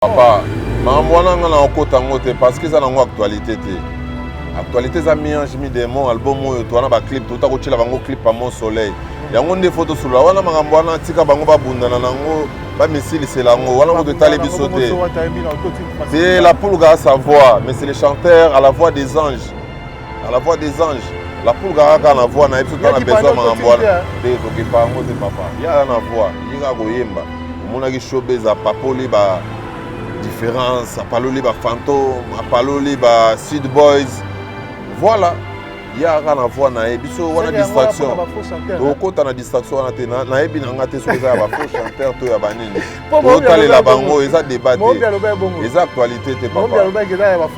Papa, je suis en côté parce que ça a une actualité. Actualité, ça a mis un album, un clip, tout un clip à mon soleil. Il y a des photos sur la wall, c'est la poule à sa voix, mais c'est le chanteur à la voix des anges. À la voix des anges. La poule à la voix, il y a besoin de papa. Il y a la voix, il y a la showbiz à papoli ba différence, à paloli ba fantôme, à paloli ba Sud Boys. Voilà. Il y a la voix na ebiso wana distraction. To kota na distraction wana na ebi na ngate so za ba faux chanteur to ya banini. To tale la bango eza débat. Eza actualité te papa.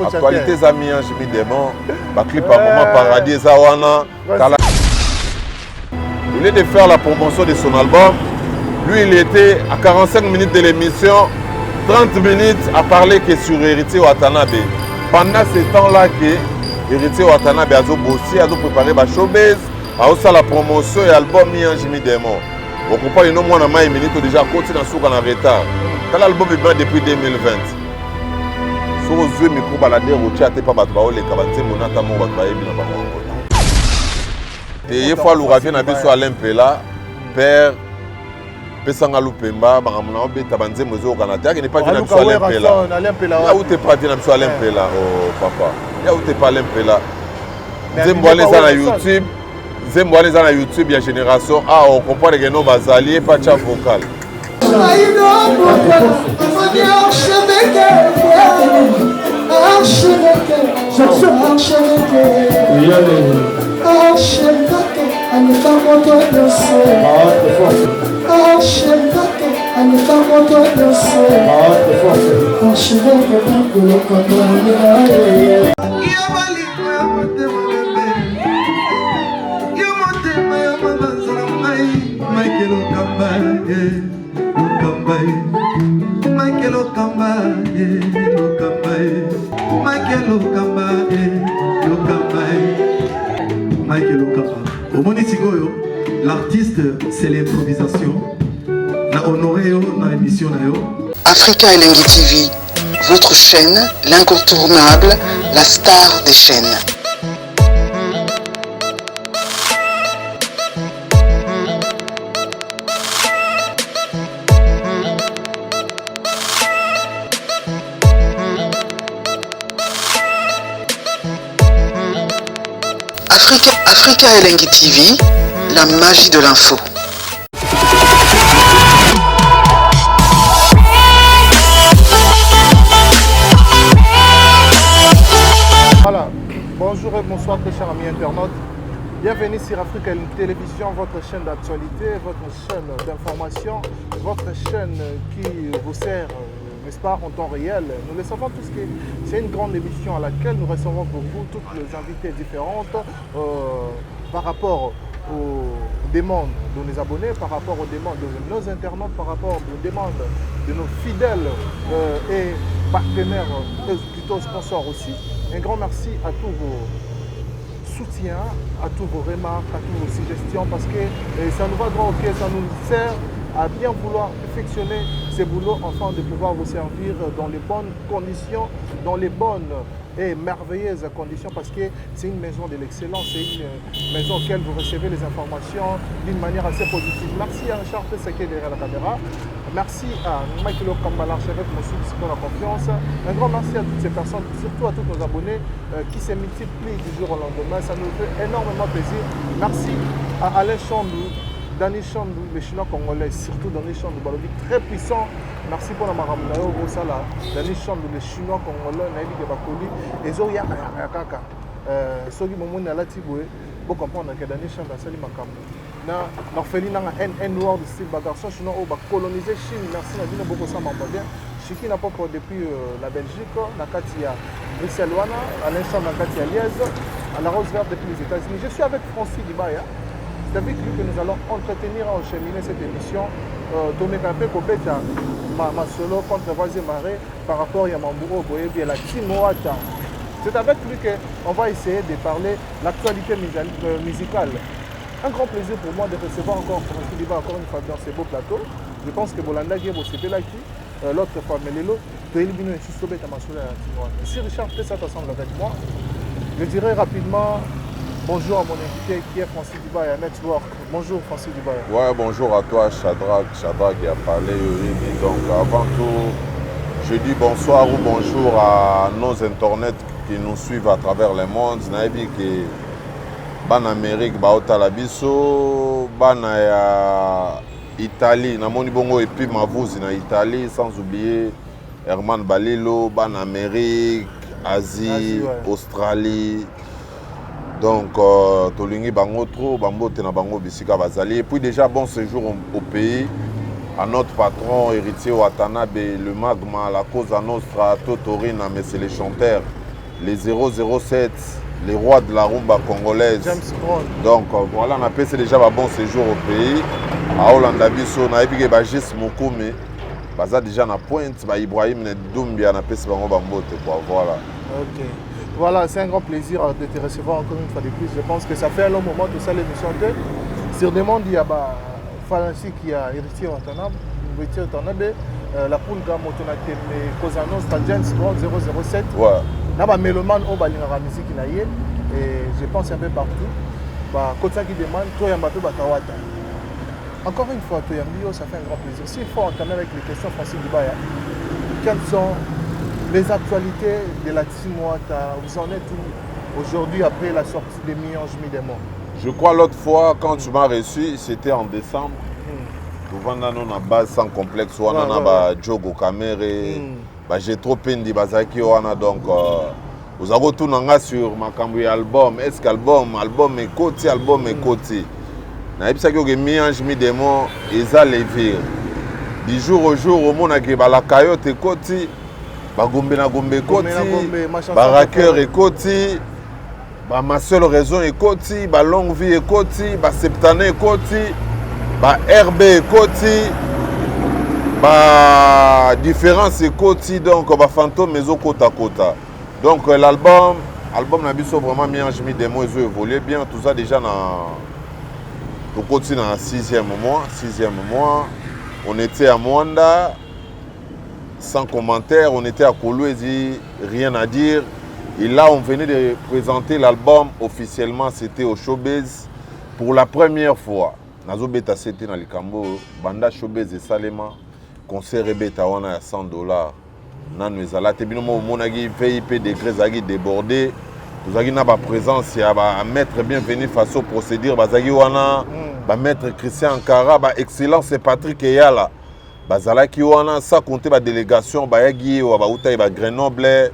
Actualité za mi ange mi démon. Ba clip à moment paradis eza wana. Il est de faire la promotion de son album. Lui, il était à 45 minutes de l'émission, 30 minutes à parler que sur Héritier Watanabe. Pendant ce temps-là, Héritier Watanabe a bossé, a préparé la showbiz, a aussi la promotion et l'album Mianji Mi Démon. Vous comprenez, nous, moi, on a une minute déjà continué dans ce qu'on a retard. Quand l'album est bien depuis 2020. Si vous avez un micro baladé, vous n'avez pas de bateau, les cabanes, vous n'avez pas de bateau. Et une fois, l'ouragan a vu sur Alain Pella, père. Pesanga Lupemba, Maramuna, Tabanze, Mozo, Canada, qui n'est pas venu à Alain Pella. Là où tu n'es pas venu à Alain Pella, oh papa. Là où tu n'es pas Alain Pella. Zemboalé dans YouTube, Zemboalé dans YouTube, il y a génération. Ah, on comprend que nos basaliers, pas de chat vocal. L'artiste, c'est l'improvisation. La honoré dans l'émission. Africa Elengi TV, votre chaîne, l'incontournable, la star des chaînes. Africa Elengi TV, la magie de l'info. Voilà, bonjour et bonsoir très chers amis internautes. Bienvenue sur Africa Télévision, votre chaîne d'actualité, votre chaîne d'information, votre chaîne qui vous sert, n'est-ce pas, en temps réel. Nous le savons tous que c'est une grande émission à laquelle nous recevons pour vous toutes les invités différentes par rapport aux demandes de nos abonnés, par rapport aux demandes de nos internautes, par rapport aux demandes de nos fidèles et partenaires, plutôt sponsors aussi. Un grand merci à tous vos soutiens, à tous vos remarques, à toutes vos suggestions, parce que ça nous va droit au pied, ça nous sert à bien vouloir perfectionner ces boulots afin de pouvoir vous servir dans les bonnes conditions, dans les bonnes et merveilleuses conditions, parce que c'est une maison de l'excellence, c'est une maison auquel vous recevez les informations d'une manière assez positive. Merci à Richard Peseke derrière la caméra. Merci à Michael Okamba, l'archevêque Moussou, pour la confiance. Un grand merci à toutes ces personnes, surtout à tous nos abonnés qui se multiplient du jour au lendemain. Ça nous fait énormément plaisir. Merci à Alain Chandou, Dani Chandou, les Chinois congolais, surtout Dani Chandou, Balobi, très puissant. Merci pour la Maramounayo, Rosala, Dani Chandou, les Chinois congolais, Naïli Gebakoli, et Zoya Kaka. Sogi Momoun Alatiboué, pour comprendre que Dani Chandou a sali Makamou. Na l'orpheline a un N-word de style garçon chinois au coloniser Chine. Merci Nadine beaucoup ça m'a bien. Chiki n'a pas depuis la Belgique, la Katia Bruxelles, à l'instant la Katia Liège, à la Rose Verte depuis les États-Unis. Je suis avec Francis Dibaya. C'est avec lui que nous allons entretenir et encheminer cette émission. Tomé Kapé Kobeta, ma solo contre Voisé Maré par rapport à Mambouro Boyebi et la Timoata. C'est avec lui qu'on va essayer de parler de l'actualité musicale. Un grand plaisir pour moi de recevoir encore Francis Diba encore une fois dans ce beau plateau. Je pense que Bolanda Guebo c'était là qui, l'autre fois Melelo. Si Richard fait ça ensemble avec moi, je dirais rapidement bonjour à mon invité qui est Francis Dibaya Network. Bonjour Francis Dibaya. Ouais, bonjour à toi Shadrach qui a parlé. Donc avant tout, je dis bonsoir ou bonjour à nos internets qui nous suivent à travers le monde. Naïbi qui ban Amérique, baota la biso, ban Italie, namoni bongo et puis Mavouzi na Italie, sans oublier Herman Balilo, ban Amérique, Asie, ouais. Australie. Donc, Tolingi Bango trop, Bambo Tena Bango Bissika Bazali. Et puis déjà, bon séjour au pays, à notre patron, héritier Watanabe, le Magma, la Cosa Nostra, Totorina, mais c'est les chanteurs, les 007, les rois de la rumba congolaise. James Brown. Donc, voilà, on a passé déjà un bon séjour au pays. À Hollande Abisso, on a épigé Bagis Mokoumé. Baza déjà na pointe, Ibrahim Nedoumbia, on a passé Bango Bambote, quoi, voilà. Ok. Voilà, c'est un grand plaisir de te recevoir encore une fois de plus. Je pense que ça fait un long moment de ça l'émission 2. Sur demande, il y a Falansi qui a héritier Watanabe, la poule Gamotonate, Cosa Nostra, James Brown 007. Ouais. Là, il y a Mélomane, on va la musique et je pense un peu partout. Quand ça qui demande, toi, il y a Mbappé Batawata. Encore une fois, toi, ça fait un grand plaisir. S'il faut entamer avec les questions, Francis Dibaya, quelles sont les actualités de la Team Wata, vous en êtes où aujourd'hui après la sortie des Mianges Midemo? Je crois l'autre fois, quand tu m'as reçu, c'était en décembre. Souvent, on a une base sans complexe, on a Jogo Kamere, j'ai trop pendi, donc vous avez tout sur ma album. Est-ce qu'album est côté, album est côté? Je sais que les Mianges Midemo, ils ont levé. Du jour au jour, au monde a la caillotte est côté. Bagombe na gombe koti, baraker et koti, ma seule raison est koti, ba longue vie est koti, ba septane est koti, ba RB est koti, ba différence est koti, donc ba fantôme mais au kota kota. Donc l'album n'a biso vraiment mis en chemin des mots, ils ont évolué bien, tout ça déjà dans le 6e mois, on était à Mwanda. Sans commentaire, on était à Kolwezi, rien à dire. Et là, on venait de présenter l'album officiellement, c'était au Showbiz. Pour la première fois, Nazo Beta c'était dans le Cambo, Banda Showbiz et Salema, concert Beta wana à $100. Nanu ezala te bino mo monagi VIP degré zagi débordé. Vous avez une présence, il y a un maître bienvenu face au procédure, bazagi wana, maître Christian Ankara, excellence c'est Patrick Eyala. Bazalaki wana sa compter ba délégation ba yagi wa ba utai ba Grenoble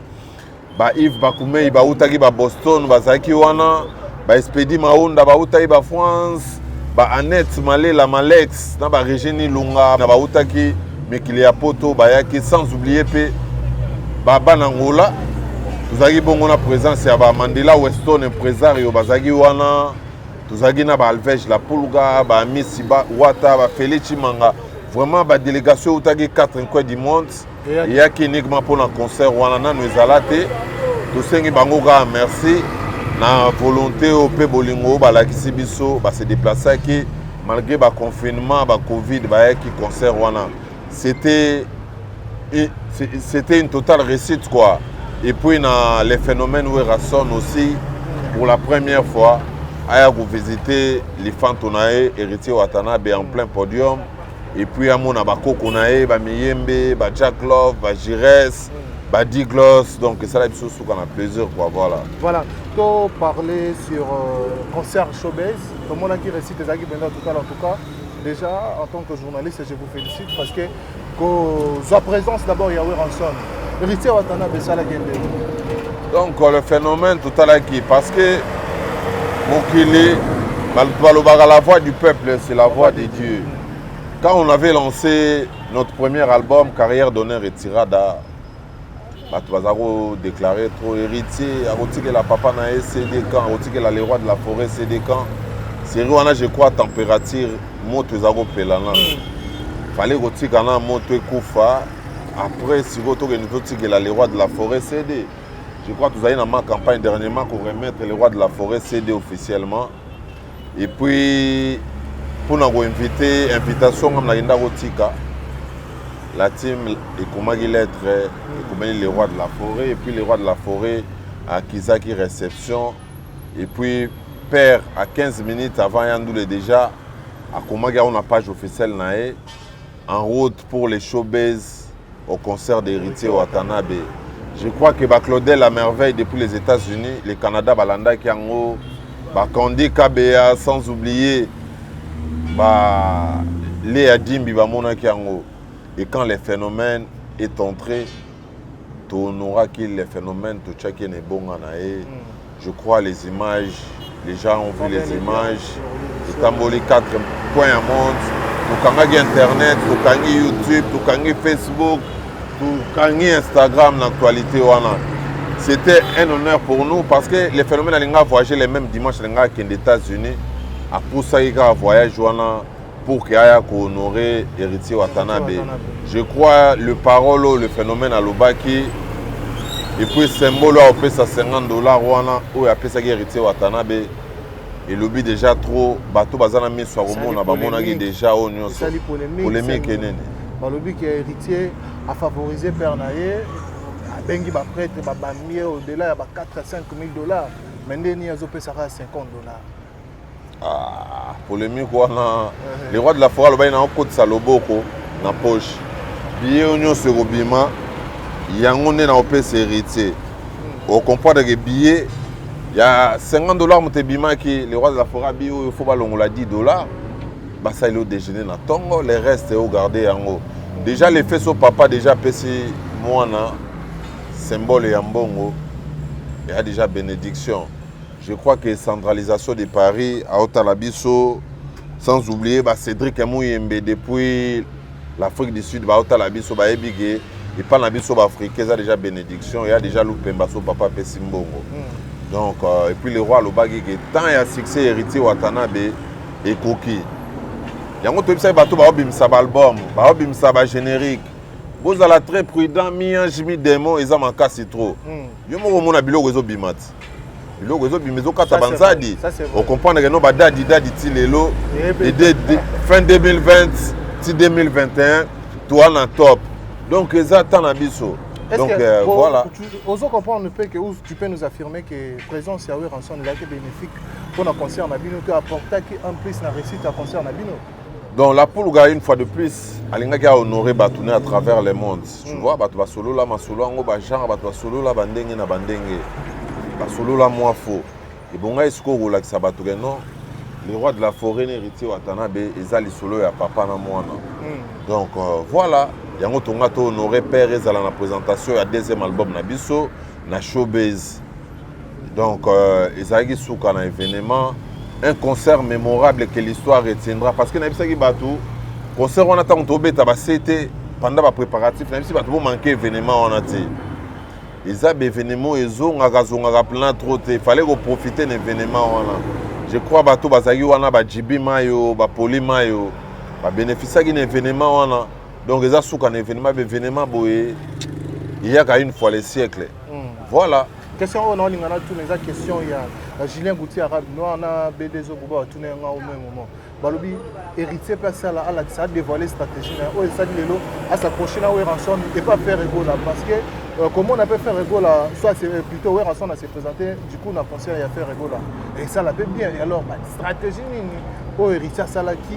ba Yves Bakoumé ba utaki ba Boston bazalaki wana ba Espedi Maunda ba utai ba France ba Annette Malé la Malex na ba Regine Lunga na ba utaki Mekili ya Poto ba yaki sans oublier pe ba Banangola tuzaki bongo na présence ya ba Mandela Weston impresario bazaki wana tuzaki na ba Alvej la Pulga ba Missy Wata ba Félix Manga. Vraiment, la délégation où tu as 4 coins du monde, il y a qui uniquement pour un concert où on a nous alaté. Tout ce qui merci. La volonté au pays bolingo, la Kisibiso, se déplacer qui malgré le confinement, le Covid, qui concert où c'était une totale réussite quoi. Et puis les phénomènes où ils aussi pour la première fois, à visiter les Fantonae, héritier Watanabe en plein podium. Et puis, à mon abako, on a Miyembe, Jack Love, Jires, Diglos. Donc, ça, c'est ce qu'on a plaisir. Voilà. Voilà. Tu as parlé sur concert Showbiz. Comme on a dit, récit des Agui tout à l'heure, en tout cas. Déjà, en tant que journaliste, je vous félicite parce que sa présence d'abord, Yahweh Ranson. Héritier Watanabe, ça la gueule. Donc, le phénomène tout à l'heure, parce que Mokili, la voix du peuple, c'est la voix des dieux. Quand on avait lancé notre premier album, Carrière d'honneur et tirada, Batouazaro déclaré trop héritier, a la papa na CD camp, a les rois de la forêt CD camp. C'est vrai, je crois, température, Motozaro Pelana. Fallait que na Moto Koufa. Après, si vous avez les rois de la forêt CD. Je crois que vous avez dans ma campagne dernièrement pour remettre les rois de la forêt CD officiellement. Et puis, pour nous inviter, invitation comme la Rotika. la team et comment il est les rois de la forêt et puis les rois de la forêt à Kizaki réception et puis père à 15 minutes avant Yandoule déjà à comment on a page officielle nae en route pour les showbiz au concert d'Héritier Watanabe. Je crois que Claudel la merveille depuis les États-Unis, le Canada balanda qui en haut, Kandi KBA sans oublier Léa Dimbi Bamona qui en haut. Et quand le phénomène est entré, tu auras qu'il le phénomène, tu sais qu'il est bon en aïe. Je crois les images, les gens ont vu les images. Tu as 4 points à monde. Tu as Internet, tu as YouTube, tu as Facebook, tu as Instagram, l'actualité. C'était un honneur pour nous parce que les phénomènes ont voyagé les mêmes dimanches aux États-Unis. Après ça, ils ont voyagé pour qu'il y ait honorer Héritier Watanabe. Je crois le parole, le phénomène à l'Obaki, et puis symbole à payer $50 ou à payer Héritier Watanabe. Et le but déjà trop, bateau bazana mis sur Romona, bamona déjà au nyos. Polémique nene. Le but que Héritier a favorisé Père Naye, a bengi ba prêtre ba bamier au-delà de 4 à 5 000 $. Maintenant il y a $50. Ah, polémique wana les rois de la forêt loba na côté saloboko na poche billet union sur obima yango ne na opesa héritier au comprendre que billet il y a $50 mutebima qui les rois de la forêt billet il faut balongola $10 bah ça il au déjeuner na tongo les restes au garder yango déjà les faits sur papa déjà pesi mwana symbole ya mbongo il y a déjà bénédiction. Je crois que la centralisation de Paris à Otalabiso, sans oublier Cédric Mouyembe depuis l'Afrique du Sud, à Otalabiso, et pas l'Abiso africain, il y a déjà bénédiction, il y a déjà l'Oupembaso, papa Pessimbongo. Donc, et puis le roi Lobagi, tant il y a succès héritier Watanabe et Koki. Il y a un autre website qui a un album, un générique. Vous allez très prudent, mi-ange, mi-démon, ils ont manqué si trop. Il y a un billet qui est on comprend que nous dadi fin 2020 2021 tout en top donc ça tant abisso donc voilà vous comprendre que tu peux nous affirmer que présence Yahweh Ranson est bénéfique pour le concert Nabino que apporter en plus la réussite à concert Nabino. Donc la Poulga une fois de plus alinga qui a honoré Batouné à travers le monde. Tu vois Batou solo là ma solo ngo ba genre Batou solo là bandenge na bandenge. Solo la moi faux. Et bon, est-ce qu'on roule avec Sabato non? Les rois de la forêt, héritier Watanabe, ils ont les solo à papa na moi. Donc voilà, il y a un autre honoré père et la présentation à deuxième album Nabiso, na showbiz. Donc ils ont un événement, un concert mémorable que l'histoire retiendra parce que Nabisa qui batou, concert on attend tomber tabassété pendant la préparatif, Nabisa batou manquer événement on a dit. Les événements, ils ont plein trop. Il fallait profiter de l'événement. Je crois que les gens qui Jibi Mayo, Poli Mayo, bénéficier d'un événement. Donc, ils ont un événement, il y a une fois le siècle. Voilà. Question on a tous les questions il y a Julien Goutier arabe nous on a BDzo Bouba tourner au même moment. Balobi héritier place à la ça dévoiler stratégie là oh ça dit lelo à s'approcher là où Ranson et pas faire ego là parce que comment on a pu faire ego là soit c'est plutôt où Ranson a se présenté du coup on a pensé à faire ego là et ça l'a fait bien et alors stratégie nini oh héritier ça là qui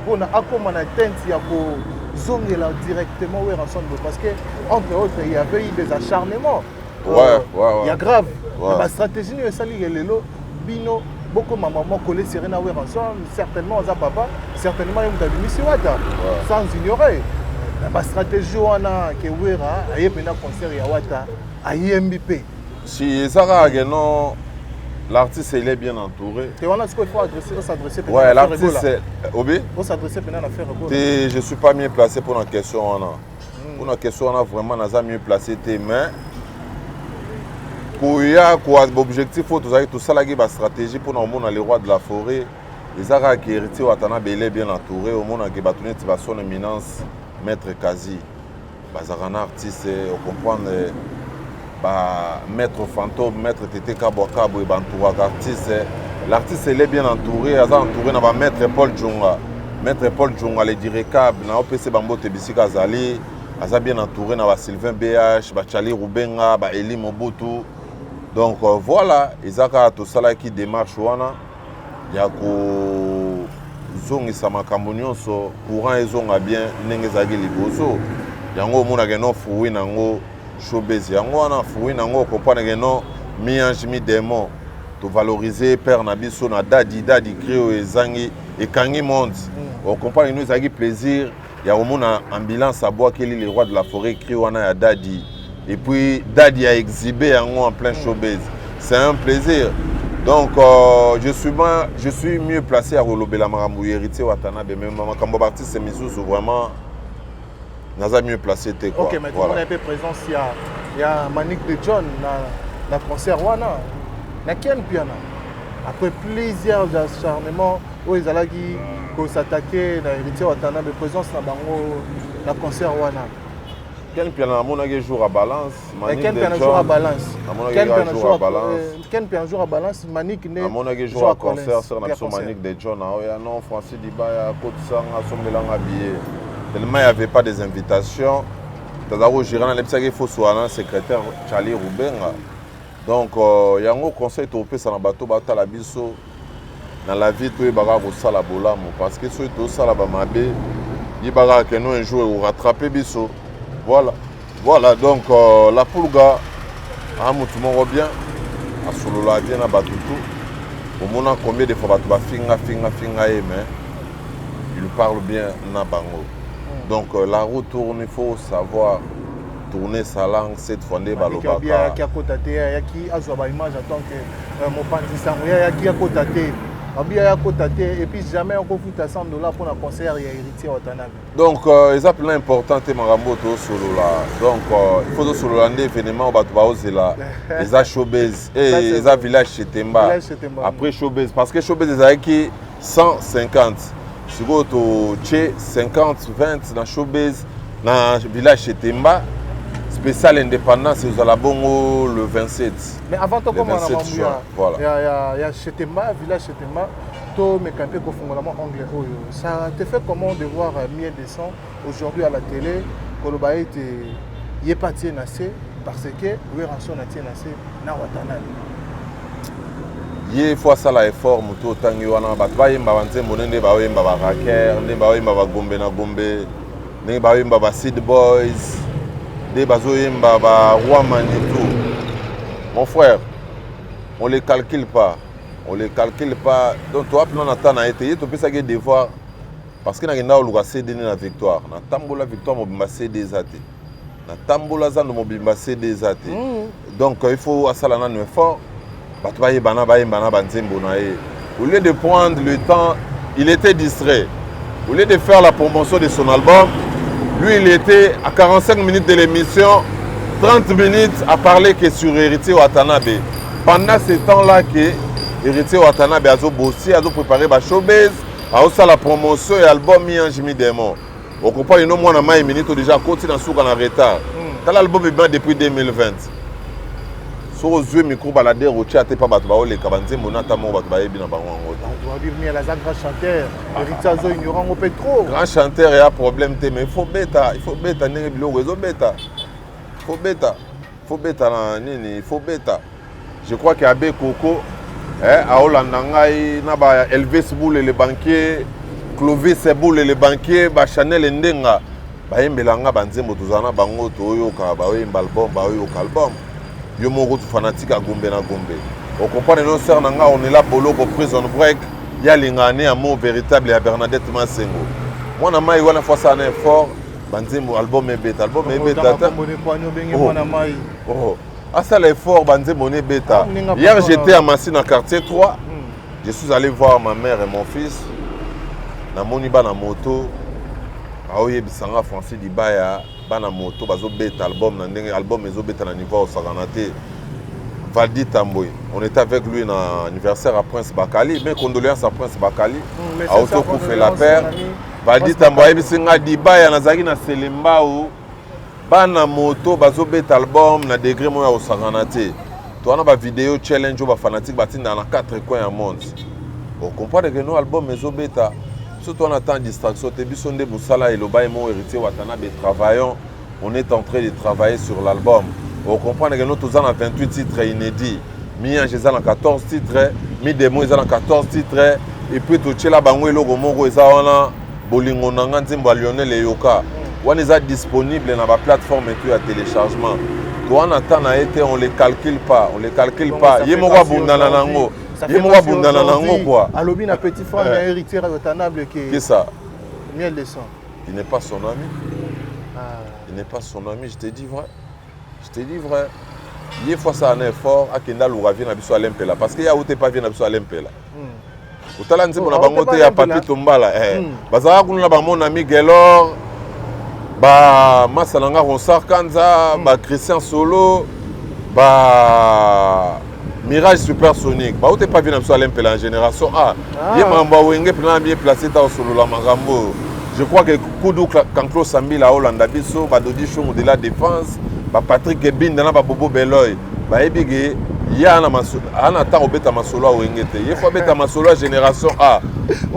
on a comme on a tente il y a pour zonger là directement où Ranson parce que entre autres il y avait eu des acharnements. Il y a grave. La stratégie est ça bino beaucoup de mamans collé Serena ensemble certainement à papa certainement il y a mis Wata sans ignorer la stratégie on a que Wera a eu un concert à Wata à IMBP. Si ça non l'artiste il est bien entouré. Et on a ce qu'il faut s'adresser. Ouais, l'artiste c'est Obi. Faut s'adresser maintenant à faire je suis pas mieux placé pour la question on a. Pour la question on a vraiment mieux placé tes mains. Il y a un objectif, tout ça, la stratégie pour nous, les rois de la forêt. Les Arabes qui héritiers Watanabe est bien entouré. Au monde qui battu son éminence, Maître Kazi. Un artiste, on comprend, Maître Fantôme, Maître Tété Kabouakabou et entouré artiste. L'artiste est bien entouré. Il est entouré par Maître Paul Djonga. Maître Paul Djonga, le direcable, na OPC Bambo Tebisi Kazali. aza bien entouré na ba Sylvain BH, ba Charlie Rubenga, ba Eli Mobutu. Donc voilà, ezaka to sala qui démarche wana ya ko zongisa makambo nyonso courant ezonga bien ndenge ezalaki liboso. Yango omona ke no fruit nango showbiz yango wana fruit nango comprendre ke no mi ange mi démon to valoriser père na biso na dadi créo ezangi ekangi monde. On comprend que nous avons plaisir. Il y a au moins une ambulance à bois qui est le roi de la forêt écrit à Dadi. Et puis Dadi a exhibé en plein showbiz. C'est un plaisir. Donc je suis mieux placé à relever la maramou héritier Watanabe. Mais quand on artiste c'est Misusu vraiment n'a mieux placé. Ok, mais voilà. On a peu présence il y a Manik de John dans le concert wana. Na ken piano. Après plusieurs acharnements où ils allaient s'attaquer à l'héritier Watanabe, présence dans le concert wana. Quel piano mon jour à balance? Quel piano jour à balance? Quel piano jour à balance? Manik né. Mon jour à concert sur la Manik de John. Non, Francis Dibaya, Côte Sang, Assombelang habillé. Tellement il n'y avait pas des invitations. Tazaro Giran, il faut soit un secrétaire Charlie Rubenga. Donc il y a un conseil pour ça dans bateau la biso. Dans la vie, tu es bagarre au salabolamo parce que si tu es au salabamabe, il bagarre que nous un jour ou rattraper biso. Voilà donc la pulga, à Moutoumoro bien, à Solola bien à Batutu. Au moment combien de fois tu vas finga, mais il parle bien Nabango. Donc la route tourne, il faut savoir tourner sa langue cette fois des balobaka. Il y a qui a cotaté, il y a qui a joué image en tant que mon partisan, il y a qui a cotaté. Et puis jamais on peut foutre $100 pour un concert et héritier Watanabe. Donc les appels importants c'est Maramboto solo là. Donc il faut solo là des événements au bateau là. Les a showbiz et les a village chez Temba. Après showbiz parce que showbiz les a qui 150. Si vous avez 50 20 dans showbiz dans village chez Temba. Spécial indépendance, vous allez bon le 27. Mais avant de commencer, il voilà. y a Chetemba, village Chetemba, tout mes campés qui font anglais. Ça te fait comment de voir Miel de sang aujourd'hui à la télé, Kolobaï est parti nassé parce que oui rançon a été nassé na Watanabe. Il faut ça l'effort muto tangi wana batwa yimba banze monende ba yimba ba raker, ne ba yimba ba gombe na gombe, ne ba yimba ba seed boys. Des bazoyemba roi Manitou. Mon frère, on ne les calcule pas. On ne les calcule pas. Donc toi, on attend à être. Tu peux savoir devoir. Parce que nous avons cédé la victoire. Nous avons la victoire, nous avons cédé des athées. Nous avons cédé des athées. Donc il faut faire un effort. Au lieu de prendre le temps, il était distrait. Au lieu de faire la promotion de son album, lui, il était à 45 minutes de l'émission, 30 minutes à parler que sur Héritier Watanabe. Pendant ce temps-là, Héritier Watanabe a bossé, a préparé la showbiz, a fait la promotion et l'album Mi Ange Mi Démon. On comprend que nous, on a minutes déjà côté dans souk en retard. L'album est bien depuis 2020. Sur aux yeux micro balader au chat pas battre les cabanzé monata mo battre baie bien bango. On doit dire mais la grand chanteur, Héritier Azo ignorant au pétro. Grand chanteur il y a problème mais il faut bêta n'est bilo réseau bêta. Faut bêta na nini, il faut bêta. Je crois qu'il y a Abbé Coco à Hollandangai na ba Elvis Boule les banquiers, Clovis Boule les banquiers, ba Chanel Ndenga. Ba yembelanga banzembo tozana bango toyo ka ba yemba album. Yo mon route fanatique à Gombe na Gombe. On comprend que nos sœurs nanga on est là pour le prison break. Il y a l'ingane amour véritable à Bernadette Massengo. Moi na mai wana fois ça un effort. Banzembo album est bêta. Oh. Ah ça l'effort banzembo est bêta. Hier j'étais à Massy dans quartier 3. Je suis allé voir ma mère et mon fils. Na moni ba na moto. Aoye bisanga Francis Dibaya. Bana moto bazo beta album na ndenge album ezo beta na niveau saganate Valdi Tamboy. On était avec lui dans l'anniversaire à Prince Bakali, mais condoléances à Prince Bakali. A auto pour faire la paire. Valdi Tamboy bisinga Dibaya nazaki na Selemba ou bana moto bazo beta album na degré moya au saganate. Tu as ba vidéo challenge ba fanatique batinda dans 4 coins du monde. On comprend que nos albums ezo beta. Surtout on attend distraction, te bisonde musala et le bail mon héritier Watanabe travaillant on est en train de travailler sur l'album. On comprend que nous tous en 28 titres inédits. Mi-Ange est en 14 titres, Mi-Demo est en 14 titres, et puis tout là bango logo moko est en bolingo nanga nzimba Lionel Yoka. On est disponible dans la plateforme et puis à téléchargement. Toi on attend à été, on les calcule pas, Yemoko bundana nango. Yemoko bundana nango quoi. Alobi na petit frère un héritier retardable qui ça? Miel de sang. Il n'est pas son ami. Il n'est pas son ami, je te dis vrai. Il faut ça un effort à Kenda Louravi na biso Alempela parce qu'il y a où t'es pas venu na biso Alempela. Utala nzimbo na bango te ya papi tombala bazaka kuna ba mon ami Gelor ba Masalanga Ronsar Kanza ba Christian Solo ba Mirage Supersonique ba où t'es pas venu na biso Alempela en génération A. Ye mamba wenge plan bien placé ta solo la magambo. Je crois que Koudou Kanklo Sambila Hollanda biso ba Dodi Chong de la défense ba Patrick Ebin dans ba Bobo Beloy ba ebige ya na masolo ana ta obeta masolo wengete ye faut beta masolo génération A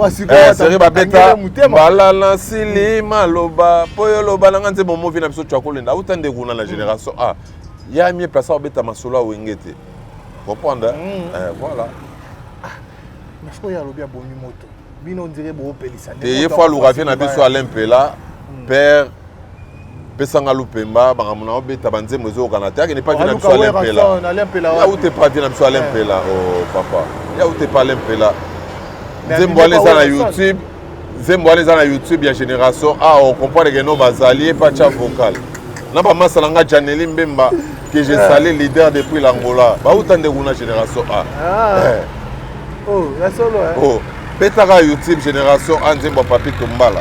seri ba beta bala na sili maloba poyo loba na nze momo vina biso twakolenda utande kuna na génération A ya mieux place obeta masolo wengete comprendre voilà mais je ya lobia boni moto bino ndire bo pelisa et fois Louravi na biso Alempela père Pesanga Lupemba, Bangamuna Obeta Banzemo Zo Kanata, qui n'est pas venu à Alempela. Ya où t'es pas venu à Alempela, oh papa. Ya où t'es pas Alempela. Zemboalé na YouTube, Zemboalé na YouTube, il y a génération A, on comprend que nos basaliers pas de vocal. N'a pas Masalanga Janeli Mbemba, que j'ai salé leader depuis l'Angola. Bah où t'en de génération A. Oh, la solo. Oh. Petara YouTube génération A, Zembo Papi Tombala.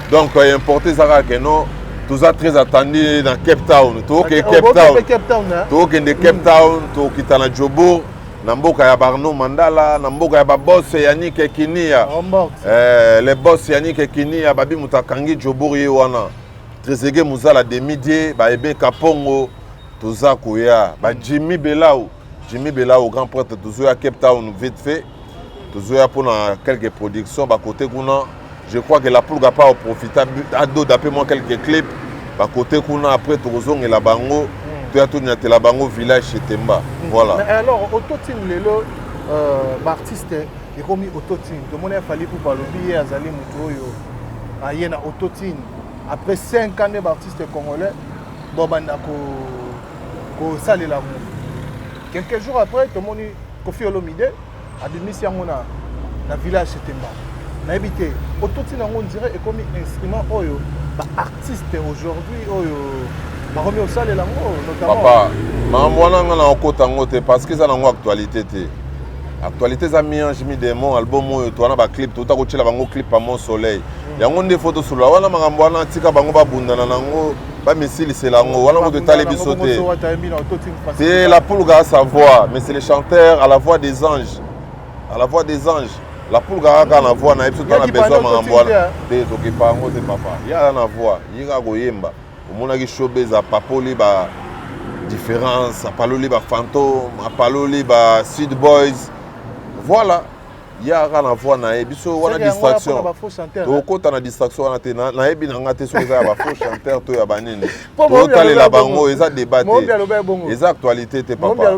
Donc, il est importé ça que non. Tout ça très attendu dans Cape Town. Tout est Cape Town. Tout est de Cape Town. Tout est dans Jobour. Namboka ya Barno Mandala. Namboka ya boss Yannick Ekinia. Les boss Yannick Ekinia. Babi Mutakangi Jobour Yewana. Trésege Mouzala de midi. Baebe Kapongo. Tout ça Kouya. Jimmy Belao. Grand prêtre. Tout ça à Cape Town vite fait. Tout ça pour quelques productions. Côté Gouna. Je crois que la poule n'a pas profité d'après moi quelques clips. À côté qu'on a après Torozon et la Bango, tu as tout net la Bango village chez Temba. Voilà. Mais alors, Autotine, l'artiste, il a mis Autotine. Tout le monde a fallu pour Balobi et Azali Moutoyo. Il y a Autotine. Après 5 ans d'artiste congolais, Bobanda ko salé l'amour. Quelques jours après, tout le monde a Kofi Olomide a démissionné dans le village chez Temba. Mais habité, Autotine, on dirait, est comme un instrument oyo, artiste aujourd'hui, oyo, remis au sol et l'amour, notamment. Papa, je suis en côté parce que c'est une actualité. Actualité, c'est un Mi-Demo, album, tu as un clip, tu as un clip à Mon Soleil. Il y a des photos sur la wala magambwana tika bango babundana nango ba misili c'est lango wala mo de talebi sauter. C'est la poule à sa voix, mais c'est le chanteur à la voix des anges. À la voix des anges. La poule garaka na voix na episode na besoin mangambwana te to kipango te papa ya na voix yinga goyemba omona ki showbiz apapoli ba différence apaloli ba fantôme apaloli ba Sud Boys voilà ya na voix na ebiso wana distraction to kota na distraction wana te na ebi na ngate so za ba faux chanteur to ya banene to talela bango eza débat eza actualité te papa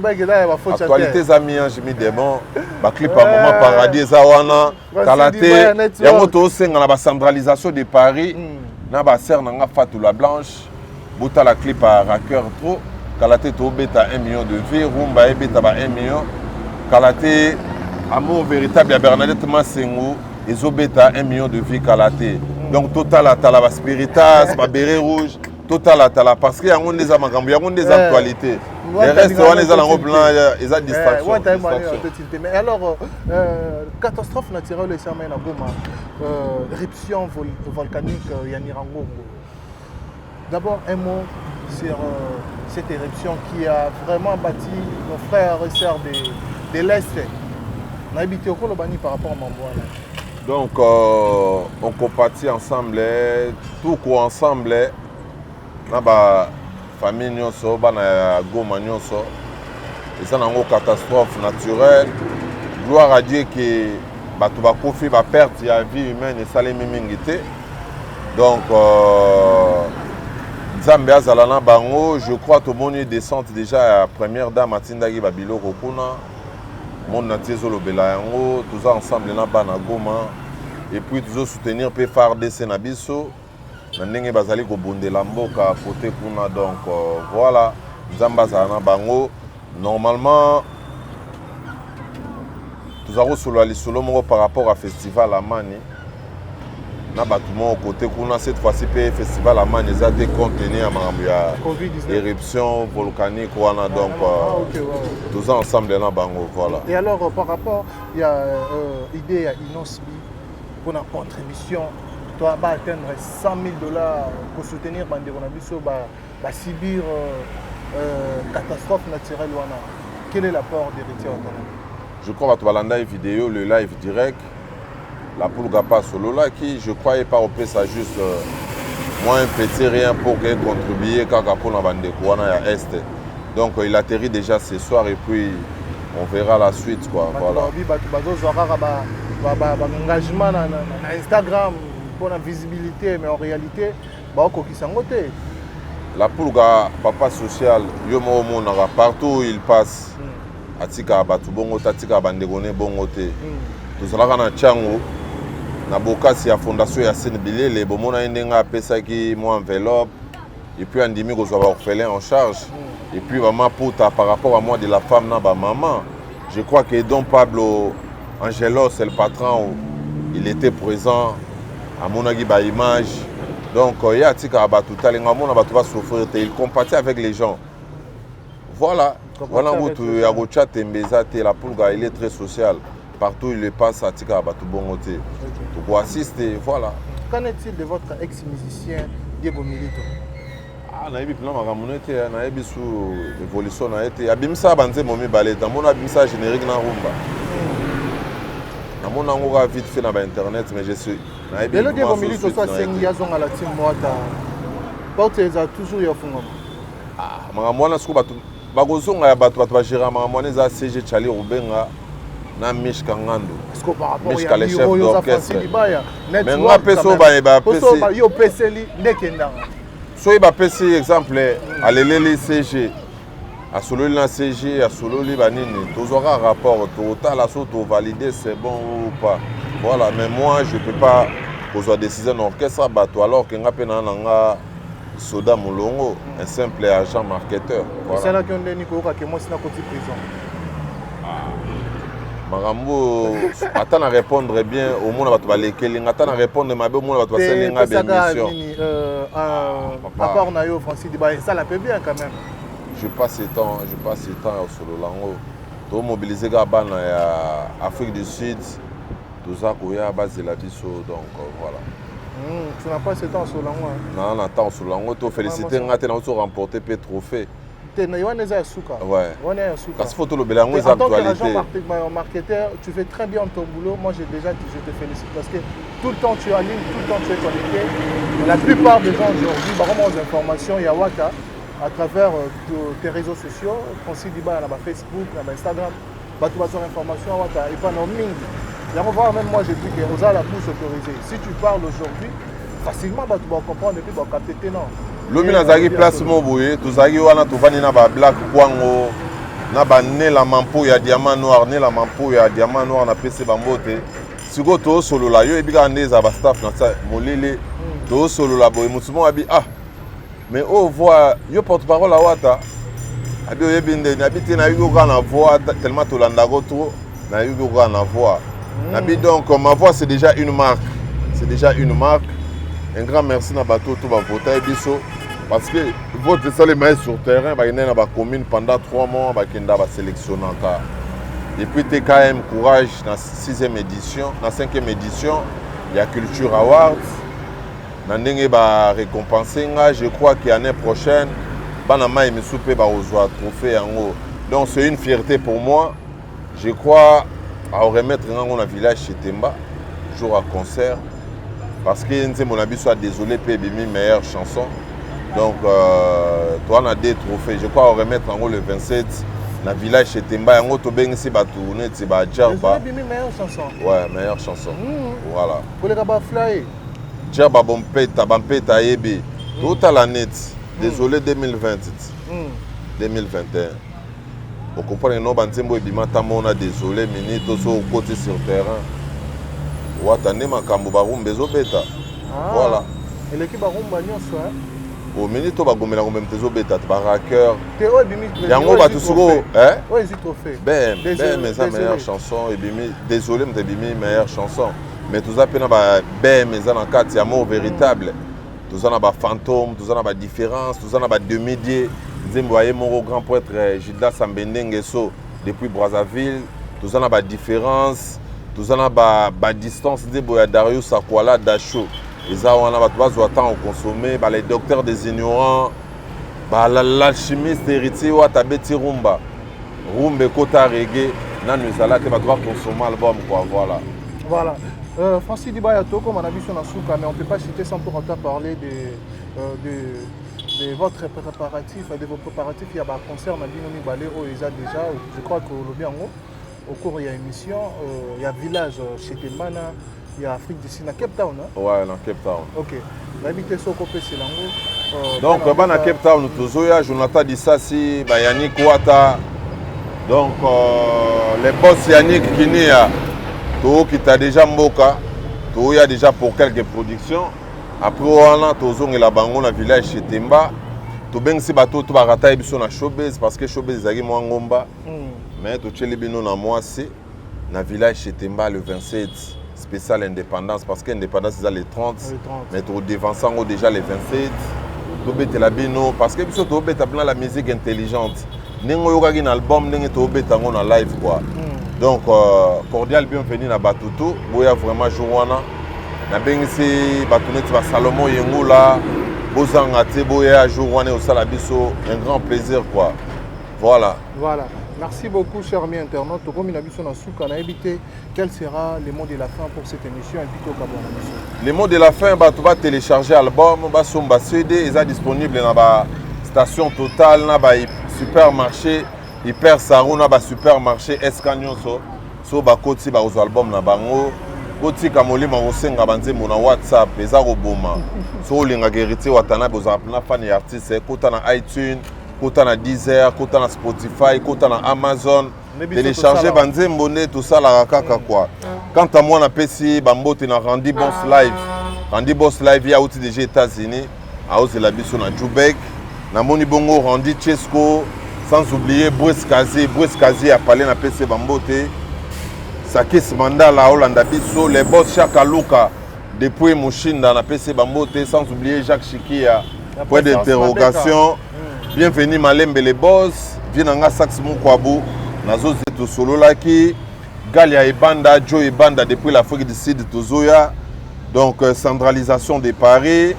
actualité za Mi-Ange Mi-Demo ba clip à moment paradis eza wana kalate yango to senga na ba centralisation de Paris na ba sœur nanga Fatou la Blanche buta la clip à Racker trop kalate to beta 1 million de vues rumba ebeta ba 1 million kalate amour véritable à Bernadette Massengo et Zobeta 1 million de vues kalate donc total à la spiritas ba béret rouge total à la parce que yango des amagambo yango des actualités les restes on les a en plan ils a distraction mais alors catastrophe naturelle et ça mène à Goma éruption volcanique Yanirango. D'abord un mot sur cette éruption qui a vraiment bâti nos frères et sœurs de l'Est. On a habité au Kolobani par rapport à Mamboana. Donc on compatit ensemble, tout quoi ensemble. La famille nyonso bana Goma nyonso eza nango catastrophe naturelle. Gloire à Dieu que bato bakofi ba perte ya vie humaine et salé mingi te. Donc Nzambe azala na bango, je crois que mon descente déjà à première dame atindaki babilo kokuna. Mon natiezo lobela yango, tous ensemble na bana Goma et puis tous soutenir pe FARDC na biso. Na ndenge bazali ko bondela mboka côté kuna donc voilà, Nzambe azala na bango. Normalement tous avons solo lisolo moko par rapport à festival Amani. Na bâtiment côté kuna cette fois-ci pe festival Amani ça été contenu à Marambia éruption volcanique wana donc tous ensemble na bango voilà. Et alors par rapport il y a idée à Inosbi pour une contribution toi va atteindre $100,000 pour soutenir bandeko na biso ba subir catastrophe naturelle wana. Quel est l'apport d'Héritier Autonome? Je crois que balanda vidéo le live direct la poule pas solo là qui je crois pas au ça juste moi un petit rien pour contribuer quand pour la bande à est donc il atterrit déjà ce soir et puis on verra la suite quoi voilà engagement na Instagram pour la visibilité mais en réalité la poule papa social yo mo monara partout il passe atika batu bongo tatika bande gone bongo te tozalaka na chango na bokasi ya fondation ya Sénébilé bomona ndenga pesaki mo enveloppe et puis andimi ko zwa orphelin en charge et puis maman puta par rapport à moi de la femme na ba maman je crois que Don Pablo Angelo c'est le patron il était présent à monagi ba image donc il y a tika ba tout talinga mona ba tout va souffrir il compatit avec les gens voilà voilà où tu ya go chat mbeza te la pulga il est très social. Partout il le passe à Tika Batou Bongote. Pour assister, voilà. Qu'en est-il de votre ex-musicien Diego Milito? Ah, na plan maramonete, na sous évolution na été. Abimsa banze momi baleta, mon abimsa générique na rumba. Na mon angora vite fait na internet mais je suis na Diego Milito soit 5 yazon à la team moata. Porte za toujours yo fungoma. Ah, maramona sku batu bagozonga ya batu ba gérer maramona za CG Chali Rubenga. Na Mishka Ngando. Parce que par rapport à le chef d'orchestre. Mais moi peso ba peso ba yo peseli ndekenda. So ba pesi exemple aleleli CG. A solo na CG, a solo li banini. Tozora rapport total la so to valider c'est bon ou pas. Voilà, mais moi je peux pas poser décision d'orchestre bateau alors que ngape na nga Soda Mulongo, un simple agent marketeur. Voilà. C'est là qu'on dit que moi c'est na côté prison. Marambo attend à répondre bien au monde va te balayer attend à répondre ma au monde va te passer une émission rapport na yo Francis Diba ça la peut bien quand même je passe le temps au solo lango to mobiliser ga bana ya Afrique du Sud tout ça koya base de la biso donc voilà tu n'as pas ce temps sur lango non attends sur lango to féliciter ngate na to remporter pe trophée ouais. Parce que photo le belango est actualité. En tant qu'agent marketeur, tu fais très bien ton boulot. Moi, j'ai déjà dit, je te félicite parce que tout le temps tu es en ligne, tout le temps tu es connecté. La plupart des gens aujourd'hui, vraiment aux informations, il y a Waka à travers tes réseaux sociaux. Francis Diba, il y a Facebook, il y a Instagram. Tu vas sur information, Waka et pas non ming. Même moi, j'ai dit que aux la bouche autorisée. Si tu parles aujourd'hui, facilement, tu vas comprendre et puis tu vas capter tes noms. Lomi nazaki place moboye tozaki wana tovandi na ba black kwango na ba ne la mampo ya diamant noir ne la mampo ya diamant noir na pese bambote siko to solo la yo ebika ndeza ba staff na sa molele to solo la boye mutumo abi ah mais on voit yo porte-parole à wata abi oyebinde na biti na yugo kana voix tellement to landa go trop na yugo kana voix na bi donc ma voix c'est déjà une marque un grand merci na bateau tout va voter biso parce que votre ça les mains sur terrain ba ina ba commune pendant 3 mois ba kenda ba sélectionnanta et puis TKM courage na 6e édition na 5e édition il y a Culture Awards na ndenge ba récompenser nga je crois que l'année prochaine bana mai misupe ba ozwa trophée yango donc c'est une fierté pour moi je crois à remettre ngango na village chez Temba jour à concert parce que mon ami soit désolé pour mes meilleures chansons. Donc, toi, on a des trophées. Je crois remettre en haut le 27 dans le village chez Temba. En haut, tu as c'est Batourné, c'est Djerba. C'est mes meilleures chansons. Ouais, meilleures chansons. Voilà. Pour les gars, fly. Djerba, Bompeta, Yebi. Tout à la net. Désolé 2020. 2021. Vous comprenez, non, Bantembo et Bimatamo, on a désolé, minute, au côté sur le terrain. Ou attendez, ma Kambobaroum, bezo bêta. Voilà. Et l'équipe a rombagnon, soit. Au minute, on va gommer la même tezo bêta, baraqueur. Théo et Bimi. Yango va tout souvent. Hein? Oui, c'est trophée. Ben, mais ça, meilleure chanson. Et Bimi, désolé, mais Bimi, meilleure chanson. Mais tout ça, ben, mais ça, dans le cadre, c'est amour véritable. Tout ça, on a fantôme, tout ça, on a différence, tout ça, on a demi-dié. Zimboye mon grand prêtre Gilda Sambendengeso depuis Brazzaville, tout ça n'a différence, tout ça n'a distance de Darius Akwala Dacho. Et ça on a pas temps à consommer, les docteurs des ignorants, l'alchimiste héritier ou Tabeti Rumba, Rumbe Kota Reggae, nan nous allons te devoir consommer l'album quoi, voilà. Voilà. Francis Dibayato, comme on a vu sur la souka, mais on ne peut pas citer sans pour autant parler de votre préparatif, de vos préparatifs. Il y a un concert, on a dit déjà, je crois qu'au cours il y a une émission, il y a Village chez Temana, il y a Afrique du Sud, à Cape Town. Hein? Ouais, dans Cape Town. Ok. L'habité sur Copé, c'est l'angle. Donc, à Cape Town, nous avons Jonathan Dissassi, Yannick Ouata. Donc, les boss Yannick Kinia, qui t'a déjà Mboka, il y a déjà pour quelques productions. Après, on a tous la bango na village chez Temba. Tout bien si bateau tout va rater biso na showbiz parce que showbiz zagi mo ngomba. Mais tout cheli bino na moi c'est na village chez Temba le 27 spécial indépendance parce que indépendance c'est les 30. Mais tout devançant déjà les 27. Tout bête la bino parce que biso tout bête la musique intelligente. Nengo yoga un album nengo tout bête en live quoi. Donc cordial bienvenue na Batutu. Boya vraiment jouana. Na bengisi batuneti ba Salomon Yengoula bozanga te boya jour wana au salabiso un grand plaisir quoi. Voilà. Voilà. Merci beaucoup chers amis internautes. Comme il a vu son souka na évité quel sera le mot de la fin pour cette émission et plutôt Kabona émission. Le mot de la fin tu vas télécharger album ba somba CD est disponible na ba station Total na ba supermarché Hyper Sarou na ba supermarché Escanyoso so ba koti ba aux album na bango. Koti kamolima osenga banzembo na WhatsApp eza koboma so olinga héritier watana bozala na fan ya artiste kota na iTunes kota na Deezer kota na Spotify kota na Amazon télécharger banzembo ne tout ça la kaka quoi quant à moi na pesi bambote na Randy Boss Live ya outi des États-Unis a ose la biso na Jubek na moni bongo Randy Chesco sans oublier Brice Kazi a parlé na pesi bambote Sakis Mandala Hollanda Bisso, les boss Chaka Luka, depuis Mouchinda, on a PC Bambote, sans oublier Jacques Chikia, point d'interrogation. Bienvenue Malembe les boss, Vinanga Sax Moukwabu, Nazo Zeto Solo Laki, Galia Ebanda, Joe Ebanda depuis l'Afrique du Sud, Tozoya. Donc centralisation des paris,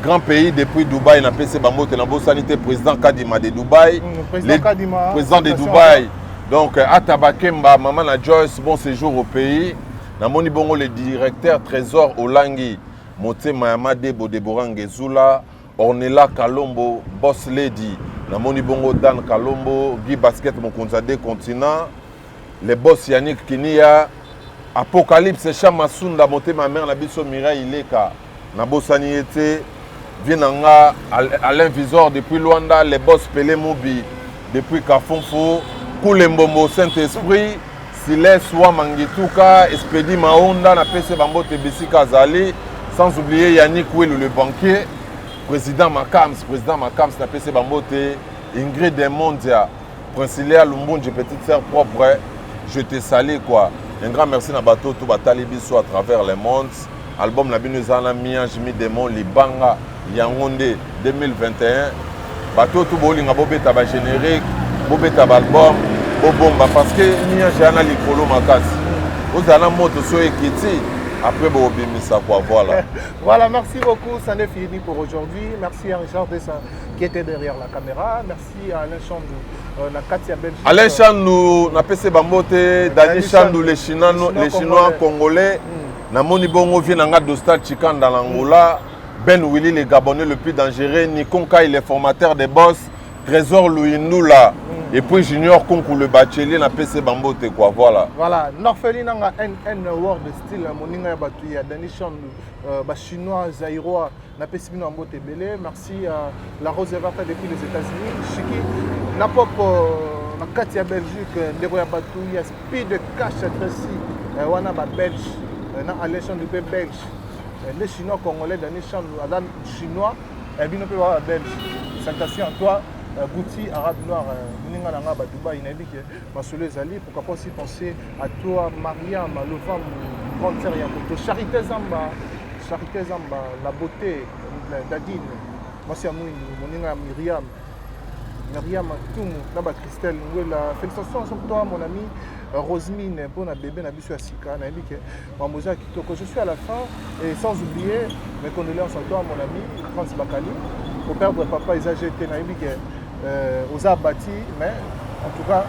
grand pays depuis Dubaï, on a PC Bambote, Nabo Sanité, président Kadima de Dubaï, président de Dubaï. Donc, Atabakemba, Maman na Joyce, bon séjour au pays. Namoni Bongo, le directeur Trésor Olangi, Mote Mayama Debo Deborangezula, Ornella Kalombo, Boss Lady, Namoni Bongo Dan Kalombo, Guy Basket Mokonzade Continent, les boss Yannick Kinia, Apocalypse Chamasunda, Mote ma mère Nabiso Mireille Ileka, Nabosani Ete, Vienanga, Alain Visor depuis Luanda, les boss Pelé Mobi depuis Kafonfo. Koulembombo Saint-Esprit, Siles Wamangituka, Espedi Maonda, na PC Bambo Tebisi Kazali, sans oublier Yannick Ouelou le banquier, président Makams, na PC Bambo Ingrid Demondia, Princilia Lumbunji, petite sœur propre, je te salue quoi. Un grand merci na bateau tout batali biso à travers le monde. Album na binuzana Mia Jimi Demon Libanga Yangonde 2021. Bateau tout bolinga bobeta ba générique. Bobeta album, Bobomba, parce que Nia Jana Likolo Makasi. Vous avez un mot de ce qui après Bobimisa quoi, voilà. Voilà, merci beaucoup, ça n'est fini pour aujourd'hui. Merci à Richard Dessin qui était derrière la caméra. Merci à Alain Chandou, la Katia Belgique. Alain Chandou, na PC Bambote, Dani Chandou, les Chinois congolais. Na Moni Bongo vient en Dostal Chikan dans l'Angola. Ben Willy, les Gabonais le plus dangereux. Nikonka, il est formateur des boss. Trésor Louis Noula, Et puis Junior Konkou le bachelier na PC Bambote quoi, voilà. Voilà, Norfeli nanga un word style moninga batu ya Danishan ba chinois zaïrois na PC Bambote belé. Merci à la Rose Verte depuis les États-Unis. Chiki na pop na Katia Belgique ndeko ya batu ya speed cash Tracy wana ba belge na alléchant du pays belge. Les chinois congolais Danishan adam chinois et bien peu belge. Salutations à toi. Gouti, arabe noir, Muninga Nanga, Dubaï, il a dit que ma soleil Zali, pourquoi pas aussi penser à toi, Mariam, le femme, grande sœur Yakoto, Charité Zamba, la beauté, Dadine, moi c'est Muninga Myriam, Toum, Naba Christelle, félicitations sur toi, mon ami. Rosemine, bon bébé, Nabisu Asika, Nabique, Mamoza Kitoko. Je suis à la fin et sans oublier mes condoléances à toi, mon ami, Franz Bakali, au père de papa Isagé Nabique. Aux abattis, mais en tout cas,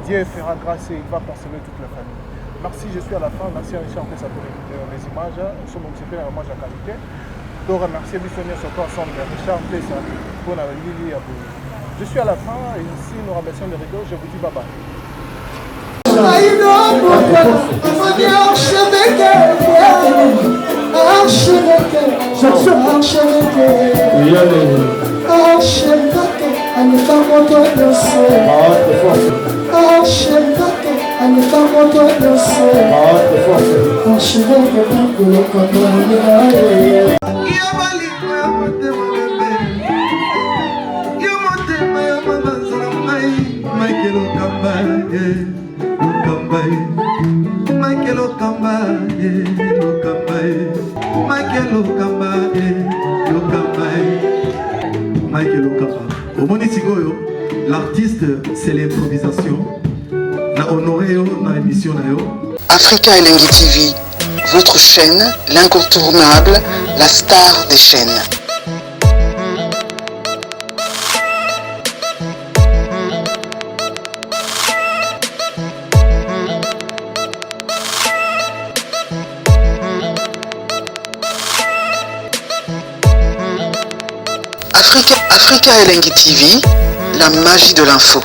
Dieu fera grâce et il va consoler toute la famille. Merci, je suis à la fin. Merci à Richard pour les images. Nous sommes un petit peu dans l'image à qualité. Je remercie Bissonnier sur toi ensemble. Richard Plessa pour la Lili Abou. Je suis à la fin et ici nous remercions les rideaux. Je vous dis bye bye. L'artiste, c'est l'improvisation. La honoré dans l'émission. Africa Elengi TV, votre chaîne, l'incontournable, la star des chaînes. Africa Elengi TV, la magie de l'info.